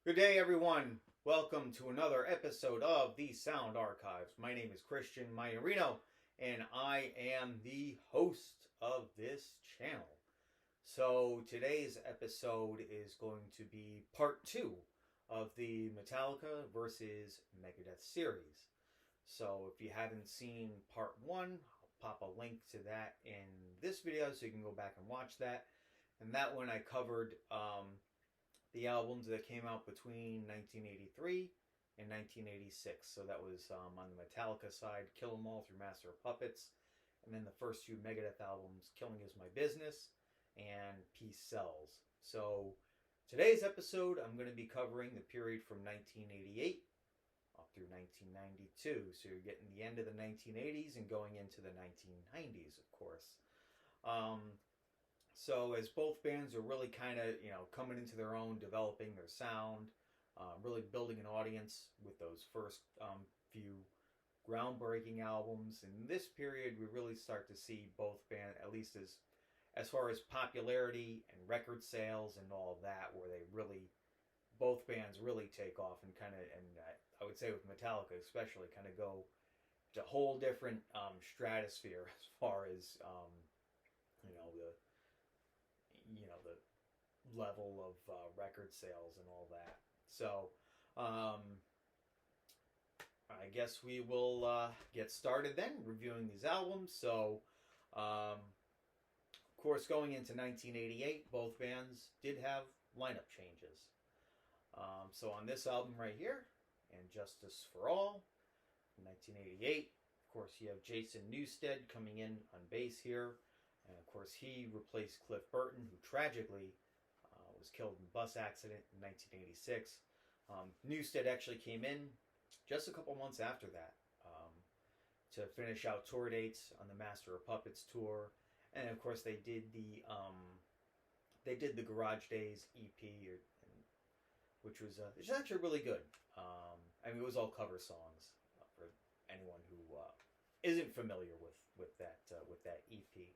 Good day, everyone. Welcome to another episode of the Sound Archives. My name is Christian Maiorino, and I am the host of this channel. So today's episode is going to be part 2 of the Metallica versus Megadeth series. So if you haven't seen part 1, I'll pop a link to that in this video so you can go back and watch that. And that one I covered the albums that came out between 1983 and 1986. So that was on the Metallica side, Kill 'Em All through Master of Puppets, and then the first two Megadeth albums, Killing Is My Business and Peace Sells. So today's episode, I'm going to be covering the period from 1988 up through 1992. So you're getting the end of the 1980s and going into the 1990s, of course. So as both bands are really kind of, coming into their own, developing their sound, really building an audience with those first few groundbreaking albums. In this period, we really start to see both bands, at least as far as popularity and record sales and all of that, where they really, both bands really take off and kind of, and I would say with Metallica especially, kind of go to a whole different stratosphere as far as, the level of record sales and all that. So I guess we will get started then reviewing these albums. So of course, going into 1988, both bands did have lineup changes. So on this album right here, and Justice for All, 1988, of course you have Jason Newsted coming in on bass here. And of course, he replaced Cliff Burton, who tragically was killed in a bus accident in 1986. Newsted actually came in just a couple months after that to finish out tour dates on the Master of Puppets tour, and of course they did the Garage Days EP, which was actually really good. It was all cover songs for anyone who isn't familiar with that EP.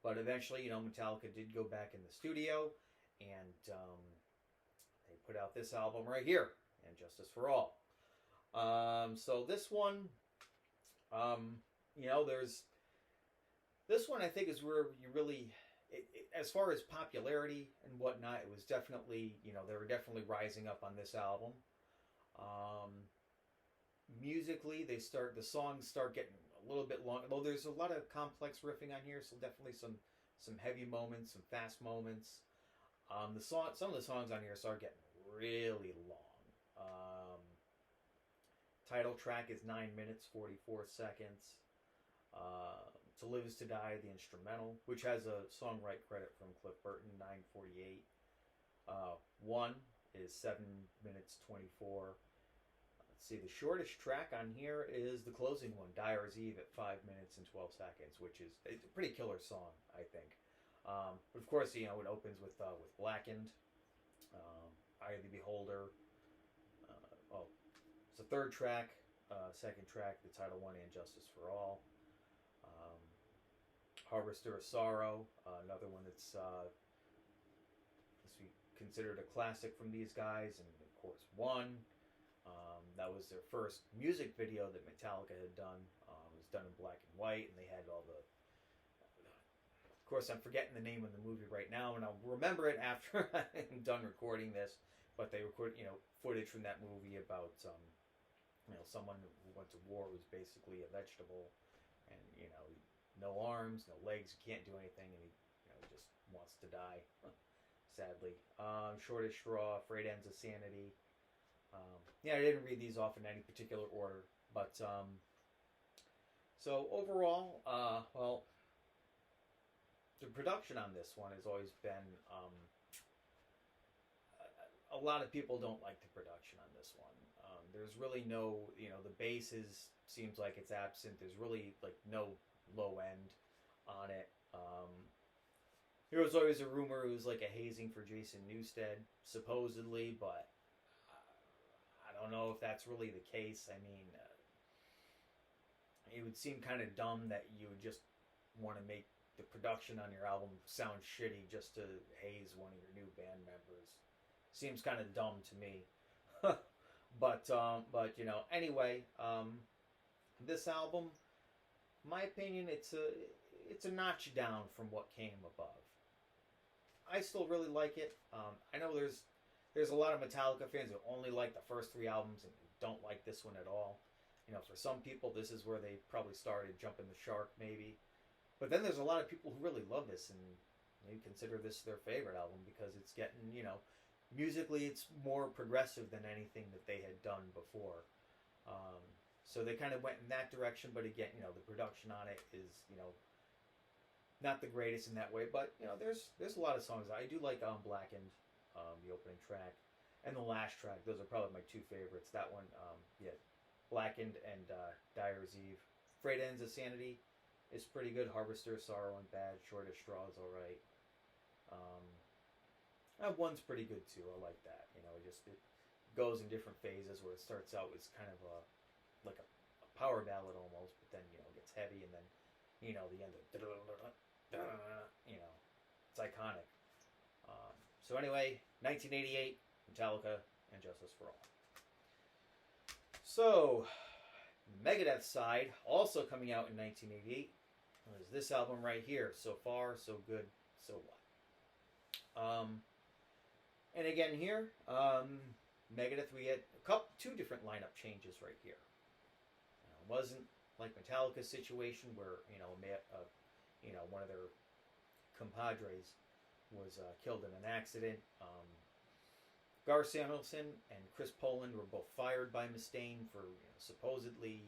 But eventually, Metallica did go back in the studio, and they put out this album right here, and Justice for All. So this one, there's this one I think is where you really, as far as popularity and whatnot, it was definitely, they were definitely rising up on this album. Musically, the songs start getting a little bit long. Though there's a lot of complex riffing on here, so definitely some heavy moments, some fast moments. Some of the songs on here start getting really long. Title track is 9 minutes 44 seconds. To Live Is to Die, the instrumental, which has a songwrite credit from Cliff Burton, 9:48. One is 7 minutes 24. Let's see, the shortest track on here is the closing one, Dyer's Eve, at 5 minutes and 12 seconds, which is a pretty killer song, I think. But of course, it opens with Blackened, Eye of the Beholder. It's the third track, second track, the title one, and Justice for All. Harvester of Sorrow, another one that's considered a classic from these guys, and of course, One. That was their first music video that Metallica had done. It was done in black and white, and they had all the... Of course, I'm forgetting the name of the movie right now, and I'll remember it after I'm done recording this. But they record, footage from that movie about, someone who went to war was basically a vegetable, and no arms, no legs, you can't do anything, and he just wants to die, sadly. Shortest Straw, Frayed Ends of Sanity. I didn't read these off in any particular order, but so overall, the production on this one has always been, a lot of people don't like the production on this one. There's really no, the bass seems like it's absent. There's really no low end on it. There was always a rumor it was like a hazing for Jason Newsted, supposedly, but I don't know if that's really the case. It would seem kind of dumb that you would just want to make the production on your album sound shitty just to haze one of your new band members. Seems kind of dumb to me. but anyway, this album, my opinion, it's a notch down from what came above. I still really like it. I know there's a lot of Metallica fans who only like the first three albums and don't like this one at all. For some people, this is where they probably started jumping the shark, maybe. But then there's a lot of people who really love this and maybe consider this their favorite album because it's getting, musically it's more progressive than anything that they had done before. So they kind of went in that direction, but again, the production on it is, not the greatest in that way. But there's a lot of songs I do like. Blackened, the opening track, and the last track. Those are probably my two favorites. That one, yeah, Blackened and Dyer's Eve. Freight Ends of Sanity is pretty good. Harvester, Sorrow and Bad, Short as Straw is all right. That one's pretty good too. I like that. It goes in different phases where it starts out as kind of like a power ballad almost, but then it gets heavy, and then the end of it's iconic. So anyway, 1988, Metallica and Justice for All. So, Megadeth's side, also coming out in 1988, was this album right here. So Far, So Good, So What. And again here, Megadeth, we had two different lineup changes right here. It wasn't like Metallica's situation where one of their compadres was killed in an accident. Gar Samuelson and Chris Poland were both fired by Mustaine for supposedly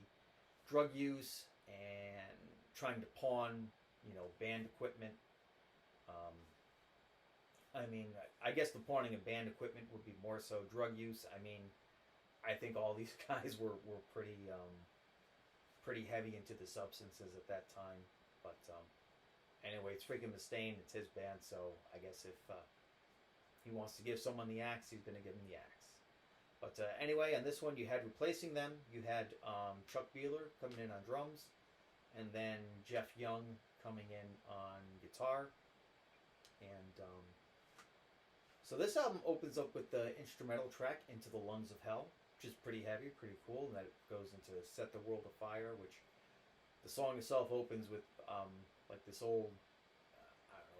drug use and trying to pawn band equipment. I guess the pawning of band equipment would be more so drug use. I think all these guys were pretty heavy into the substances at that time. But anyway, it's freaking Mustaine. It's his band, so I guess if he wants to give someone the axe, he's going to give him the axe. But anyway, on this one, you had replacing them. You had Chuck Beeler coming in on drums, and then Jeff Young coming in on guitar. And so this album opens up with the instrumental track Into the Lungs of Hell, which is pretty heavy, pretty cool. And that goes into Set the World Afire, which the song itself opens with like this old,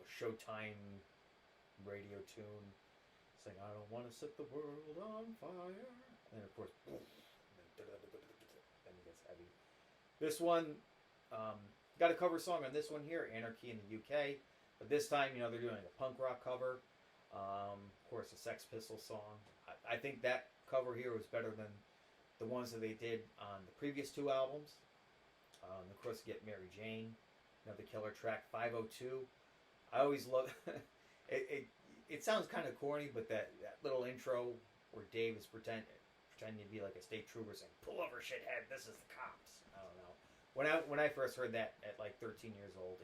Showtime radio tune saying, "I don't want to set the world on fire." And of course, then it gets heavy. This one, got a cover song on this one here, Anarchy in the UK. But this time, they're doing a punk rock cover. Of course, a Sex Pistols song. I think that cover here was better than the ones that they did on the previous two albums. Of course, you get Mary Jane, the killer track, 502. I always love it. It sounds kind of corny, but that little intro where Dave is pretending to be like a state trooper saying, "Pull over, shithead, this is the cops." I don't know. When I first heard that at like 13 years old,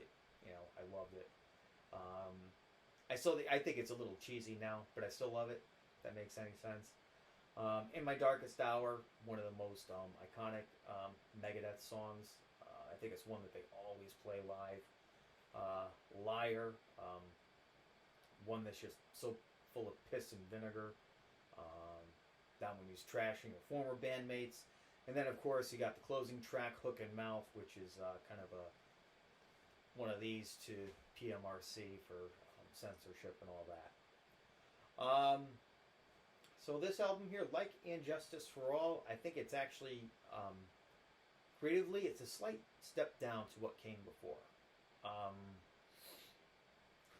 I loved it. I think it's a little cheesy now, but I still love it. If that makes any sense. In My Darkest Hour, one of the most iconic Megadeth songs. I think it's one that they always play live. Liar, one that's just so full of piss and vinegar. That one he's trashing her former bandmates. And then, of course, you got the closing track, Hook and Mouth, which is kind of one of these to PMRC for censorship and all that. So this album here, like And Justice for All, I think it's actually, creatively, it's a slight step down to what came before.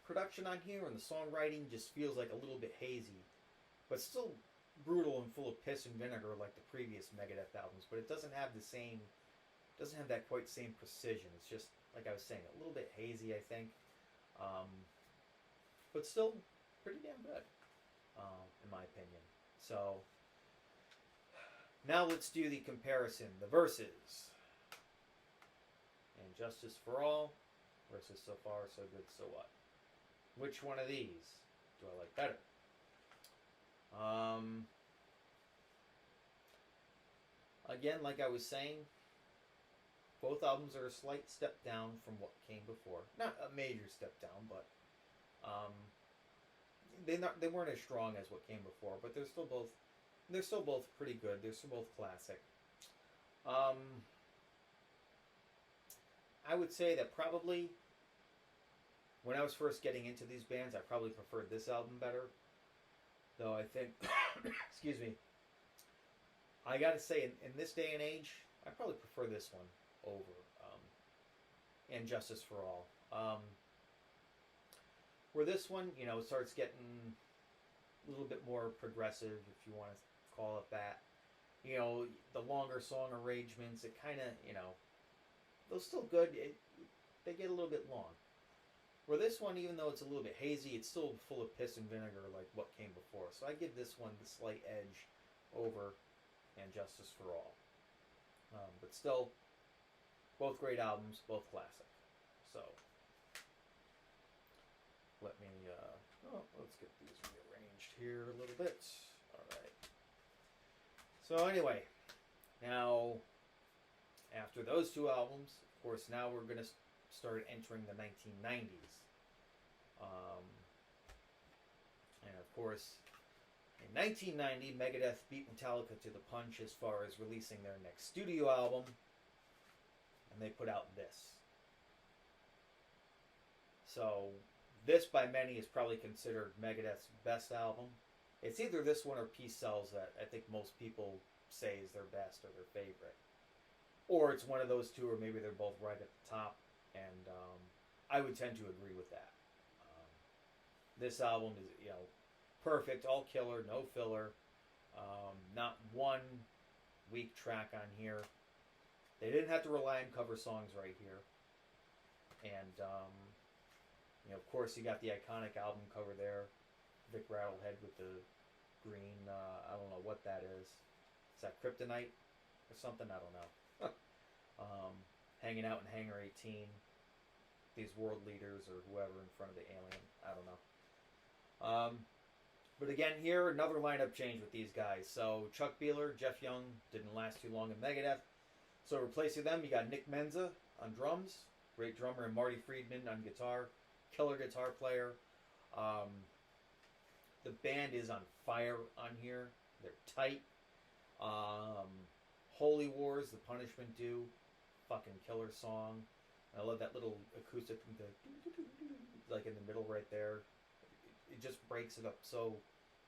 Production on here and the songwriting just feels like a little bit hazy, but still brutal and full of piss and vinegar like the previous Megadeth albums. But it doesn't have that quite same precision. It's just, like I was saying, a little bit hazy, I think, but still pretty damn good, in my opinion. So now let's do the comparison, the verses. And Justice for All versus So Far, So Good, So What? Which one of these do I like better? Again, like I was saying, both albums are a slight step down from what came before. Not a major step down, but they weren't as strong as what came before. But they're still both They're still both pretty good. They're still both classic. Um, I would say that probably when I was first getting into these bands, I probably preferred this album better. Though I think, excuse me, I gotta say, in this day and age, I probably prefer this one over And Justice for All. Where this one, starts getting a little bit more progressive, if you want to call it that. The longer song arrangements, it kind of, they're still good. They get a little bit long. Where this one, even though it's a little bit hazy, it's still full of piss and vinegar like what came before. So I give this one the slight edge over And Justice for All. But still, both great albums, both classic. So, let's get these rearranged here a little bit. Alright. So anyway, now, after those two albums, of course, now we're going to start entering the 1990s. And of course, in 1990, Megadeth beat Metallica to the punch as far as releasing their next studio album, and they put out this. So, this by many is probably considered Megadeth's best album. It's either this one or Peace Sells that I think most people say is their best or their favorite. Or it's one of those two, or maybe they're both right at the top, and I would tend to agree with that. This album is, perfect, all killer, no filler, not one weak track on here. They didn't have to rely on cover songs right here. And, of course, you got the iconic album cover there. Vic Rattlehead with the green, I don't know what that is. Is that Kryptonite or something? I don't know. Hanging out in Hangar 18. These world leaders or whoever in front of the alien. I don't know. But again, here, another lineup change with these guys. So, Chuck Beeler, Jeff Young didn't last too long in Megadeth. So, replacing them, you got Nick Menza on drums. Great drummer, and Marty Friedman on guitar. Killer guitar player. The band is on fire on here. They're tight. Holy Wars, The Punishment Due. Fucking killer song. I love that little acoustic, like in the middle right there. It just breaks it up so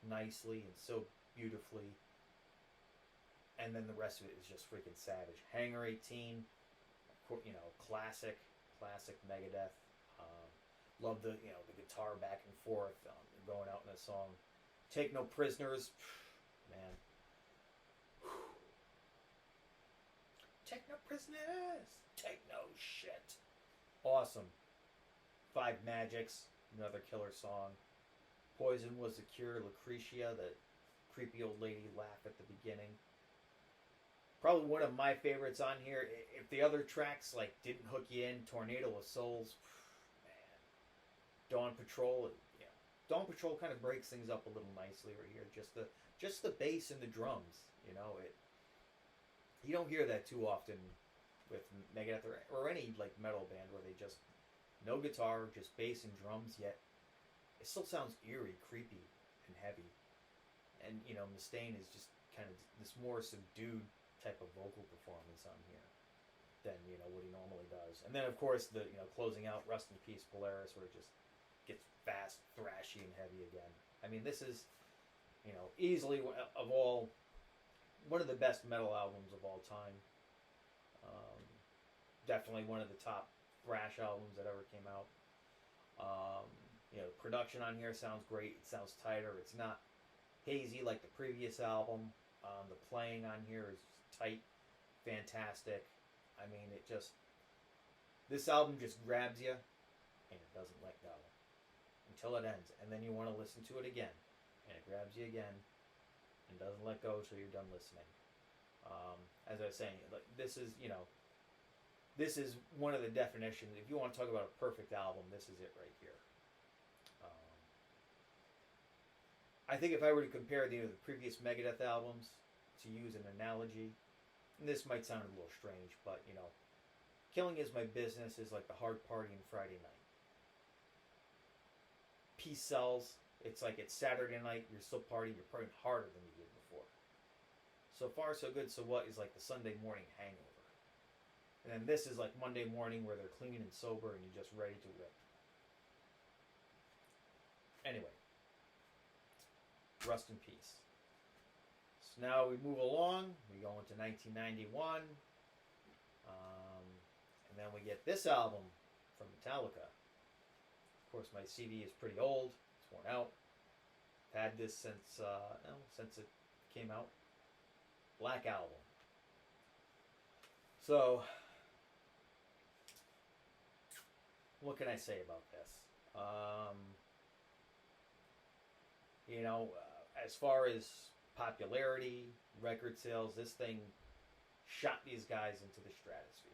nicely and so beautifully. And then the rest of it is just freaking savage. Hangar 18, classic Megadeth. Love the guitar back and forth going out in a song. Take No Prisoners, man. Take no prisoners. Take no shit. Awesome. Five Magics, another killer song. Poison Was the Cure, Lucretia, the creepy old lady laugh at the beginning. Probably one of my favorites on here. If the other tracks didn't hook you in, Tornado of Souls, man. Dawn Patrol, Dawn Patrol kind of breaks things up a little nicely right here. Just the bass and the drums, You don't hear that too often with Megadeth or any metal band where they just no guitar, just bass and drums, yet it still sounds eerie, creepy, and heavy. And Mustaine is just kind of this more subdued type of vocal performance on here than what he normally does. And then of course the closing out Rust in Peace Polaris, where it just gets fast, thrashy, and heavy again. I mean, this is easily of all one of the best metal albums of all time. Definitely one of the top thrash albums that ever came out. Production on here sounds great. It sounds tighter. It's not hazy like the previous album. The playing on here is tight, fantastic. I mean, this album just grabs you, and it doesn't let go until it ends. And then you want to listen to it again, and it grabs you again, and doesn't let go till you're done listening. As I was saying, this is one of the definitions. If you want to talk about a perfect album, this is it right here. I think if I were to compare the previous Megadeth albums, to use an analogy, and this might sound a little strange, but Killing Is My Business is like the hard party on Friday night. Peace Sells, it's like it's Saturday night, you're still partying, you're partying harder than you did before. So Far So Good So What is like the Sunday morning hangover. And then this is like Monday morning where they're clean and sober and you're just ready to rip. Anyway, rest in peace. So now we move along. We go into 1991. And then we get this album from Metallica. Of course, my CD is pretty old. It's worn out. I've had this since it came out. Black Album. So, what can I say about this? As far as popularity, record sales, this thing shot these guys into the stratosphere.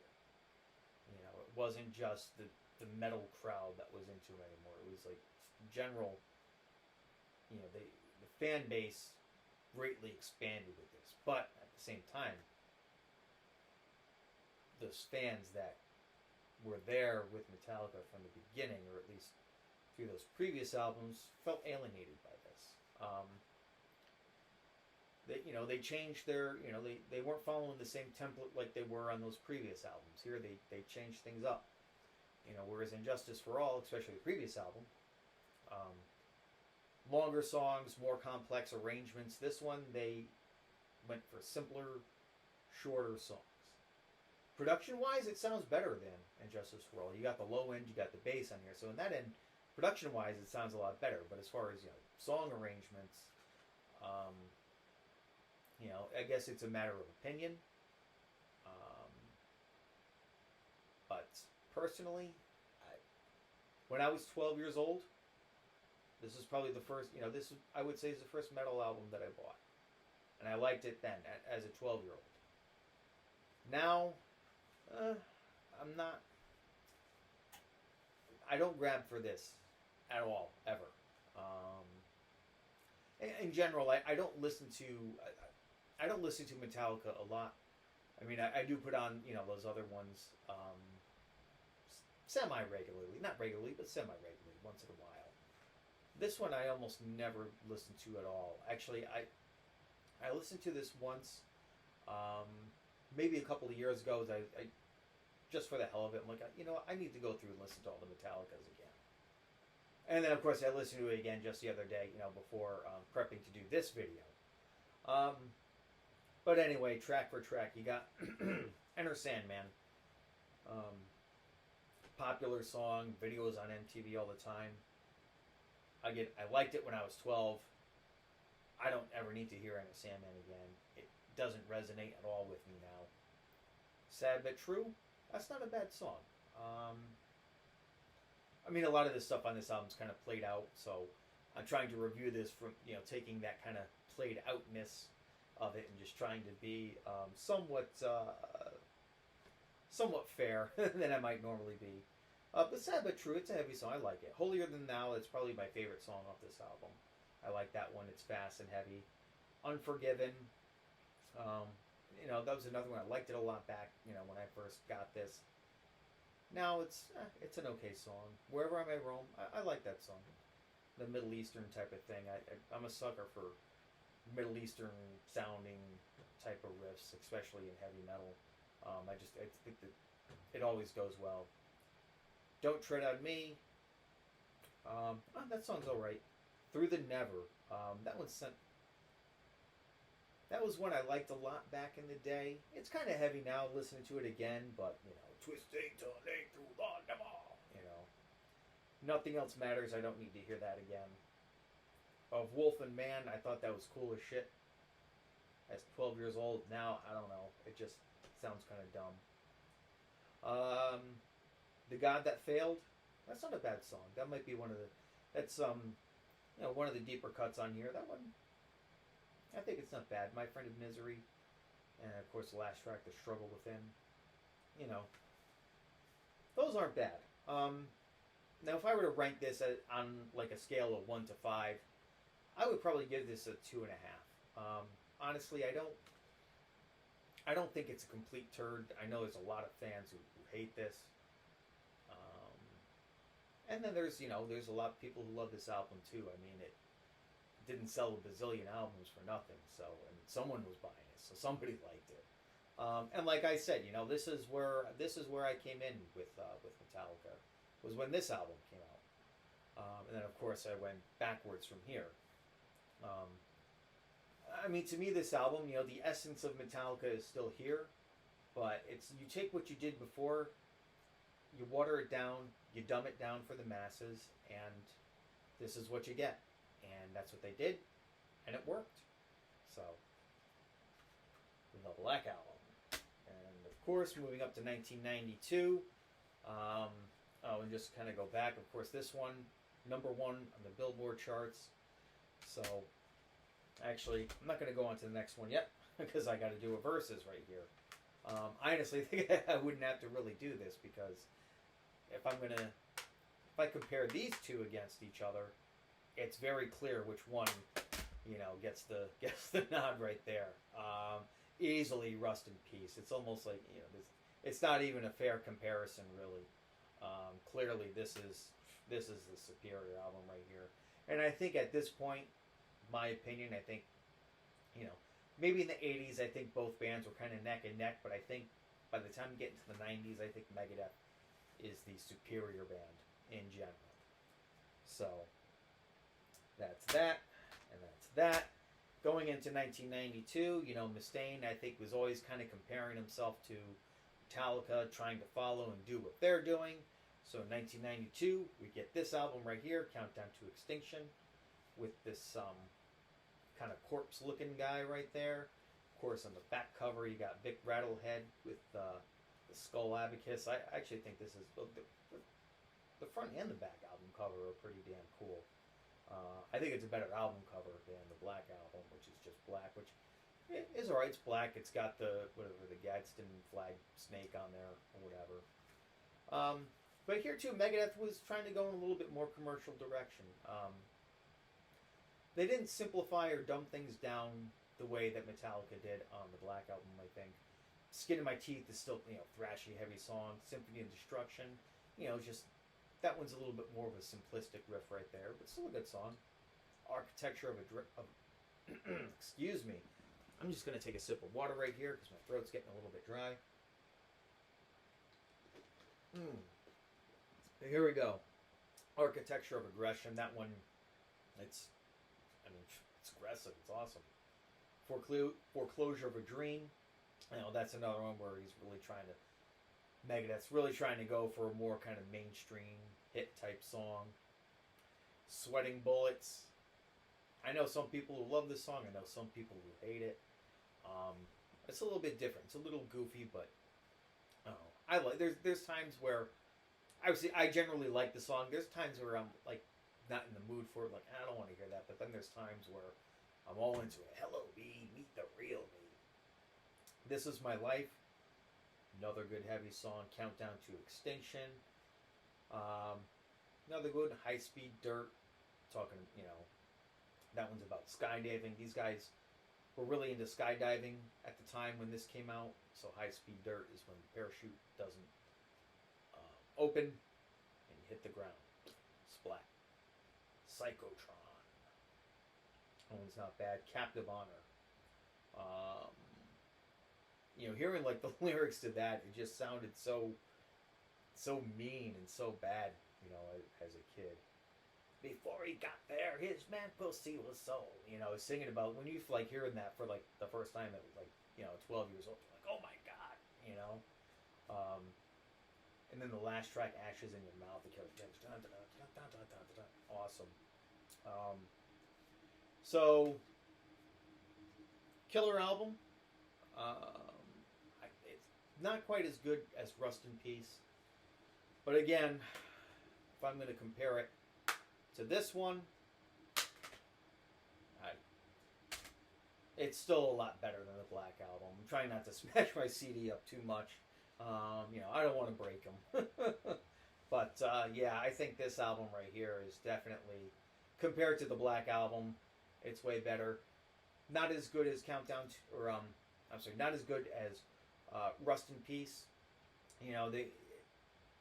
It wasn't just the metal crowd that was into it anymore. It was like general, the fan base greatly expanded with this. But at the same time, those fans that were there with Metallica from the beginning, or at least through those previous albums, felt alienated by this. They changed their, they weren't following the same template like they were on those previous albums. Here they changed things up. Whereas in Justice for All, especially the previous album, longer songs, more complex arrangements. This one, they went for simpler, shorter songs. Production-wise, it sounds better than in Justice for All. You got the low end, you got the bass on here. So in that end, production-wise, it sounds a lot better. But as far as, song arrangements, I guess it's a matter of opinion. But personally, when I was 12 years old, this is probably the first, I would say is the first metal album that I bought. And I liked it then, as a 12-year-old. Now, I don't grab for this at all, ever. In general, I don't listen to Metallica a lot. I mean, I do put on, those other ones, semi-regularly. Not regularly, but semi-regularly, once in a while. This one I almost never listen to at all. Actually, I listened to this once, maybe a couple of years ago. I just for the hell of it, I'm like, I need to go through and listen to all the Metallicas again. And then, of course, I listened to it again just the other day, before prepping to do this video. But anyway, track for track, you got Enter Sandman. Popular song, videos on MTV all the time. I liked it when I was 12. I don't ever need to hear Enter Sandman again. It doesn't resonate at all with me now. Sad but True, that's not a bad song. I mean, a lot of this stuff on this album's kind of played out, so I'm trying to review this from, taking that kind of played outness of it and just trying to be somewhat fair than I might normally be. But Sad But True, it's a heavy song. I like it. Holier Than Thou, it's probably my favorite song off this album. I like that one. It's fast and heavy. Unforgiven, that was another one. I liked it a lot back, when I first got this. Now it's an okay song. Wherever I May Roam, I like that song. The Middle Eastern type of thing. I'm a sucker for Middle Eastern sounding type of riffs, especially in heavy metal. I think that it always goes well. Don't Tread on Me. That song's alright. Through the Never. That was one I liked a lot back in the day. It's kind of heavy now listening to it again, but, twisting turning through the never. Nothing Else Matters. I don't need to hear that again. Of Wolf and Man, I thought that was cool as shit. As 12 years old, now, I don't know. It just sounds kind of dumb. The God That Failed. That's not a bad song. That might be one of the deeper cuts on here. That one, I think it's not bad. My Friend of Misery, and of course the last track, The Struggle Within. Those aren't bad. Now, if I were to rank this on like a scale of 1 to 5, I would probably give this a 2.5. Honestly, I don't think it's a complete turd. I know there's a lot of fans who hate this. And then there's a lot of people who love this album too. I mean, didn't sell a bazillion albums for nothing. So, and someone was buying it, so somebody liked it. And like I said, you know, this is where I came in with Metallica, was when this album came out, and then of course I went backwards from here. Um, I mean, to me, this album, you know, the essence of Metallica is still here, but it's, you take what you did before, you water it down, you dumb it down for the masses, and this is what you get. And that's what they did, and it worked. So, the Black Album. And of course, moving up to 1992, and just kind of go back, of course, this one, #1 on the Billboard charts. So, actually, I'm not going to go on to the next one yet, because I got to do a verses right here. I honestly think I wouldn't have to really do this, because if I compare these two against each other, it's very clear which one, you know, gets the nod right there. Easily Rust in Peace. It's almost like, you know, it's not even a fair comparison, really. Clearly, this is the superior album right here. And I think at this point, my opinion, I think, you know, maybe in the 80s, I think both bands were kind of neck and neck, but I think by the time you get into the 90s, I think Megadeth is the superior band in general. So, that's that, and that's that. Going into 1992, you know, Mustaine, I think, was always kind of comparing himself to Metallica, trying to follow and do what they're doing. So in 1992, we get this album right here, Countdown to Extinction, with this kind of corpse-looking guy right there. Of course, on the back cover, you got Vic Rattlehead with the skull abacus. I actually think this is the front and the back album cover are pretty damn cool. I think it's a better album cover than the Black Album, which is just black, which is alright. It's black. It's got the Gadsden flag snake on there or whatever. But here too, Megadeth was trying to go in a little bit more commercial direction. They didn't simplify or dumb things down the way that Metallica did on the Black Album, I think. Skin in My Teeth is still, you know, thrashy, heavy song. Symphony of Destruction, you know, just, that one's a little bit more of a simplistic riff right there, but still a good song. Architecture of excuse me. I'm just going to take a sip of water right here because my throat's getting a little bit dry. Here we go. Architecture of Aggression. That one, it's aggressive. It's awesome. Foreclosure of a Dream. You know, that's another one where he's really trying to, Megadeth's really trying to go for a more kind of mainstream hit type song. Sweating Bullets. I know some people who love this song. I know some people who hate it. It's a little bit different. It's a little goofy, but I like. There's times where, obviously, I generally like the song. There's times where I'm like not in the mood for it. Like, I don't want to hear that. But then there's times where I'm all into it. Hello, me, meet the real me. This Is My Life. Another good heavy song. Countdown to Extinction. Another good High Speed Dirt. Talking, you know, that one's about skydiving. These guys were really into skydiving at the time when this came out. So High Speed Dirt is when the parachute doesn't open and you hit the ground. Splat. Psychotron. That one's not bad. Captive Honor. You know, hearing like the lyrics to that, it just sounded so mean and so bad, you know, as a kid. Before he got there, his man pussy was so, you know, singing about, when you like hearing that for like the first time at like, you know, 12 years old, you're like, oh my god, you know. And then the last track, Ashes in Your Mouth, the killer, awesome. So, killer album. It's not quite as good as Rust in Peace, but again, if I'm going to compare it to this one, it's still a lot better than the Black Album. I'm trying not to smash my CD up too much. You know, I don't want to break them. But yeah, I think this album right here is definitely, compared to the Black Album, it's way better. Not as good as not as good as Rust in Peace. You know,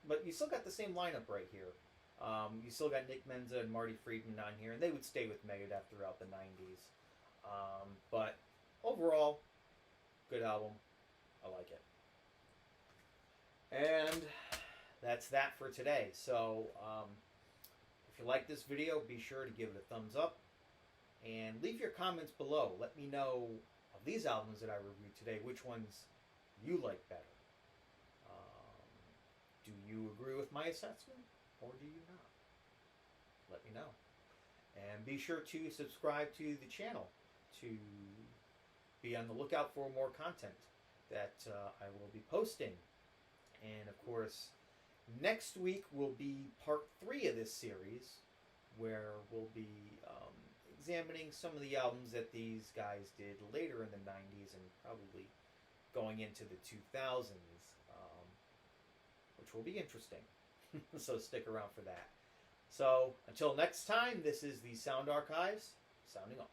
but you still got the same lineup right here. You still got Nick Menza and Marty Friedman on here, and they would stay with Megadeth throughout the 90s. But overall, good album. I like it. And that's that for today. So if you like this video, be sure to give it a thumbs up. And leave your comments below. Let me know of these albums that I reviewed today, which ones you like better. Do you agree with my assessment, or do you not? Let me know. And be sure to subscribe to the channel to be on the lookout for more content that I will be posting. And of course, next week will be part 3 of this series, where we'll be examining some of the albums that these guys did later in the 90s and probably going into the 2000s, which will be interesting. So stick around for that. So until next time, this is the Sound Archives, sounding off.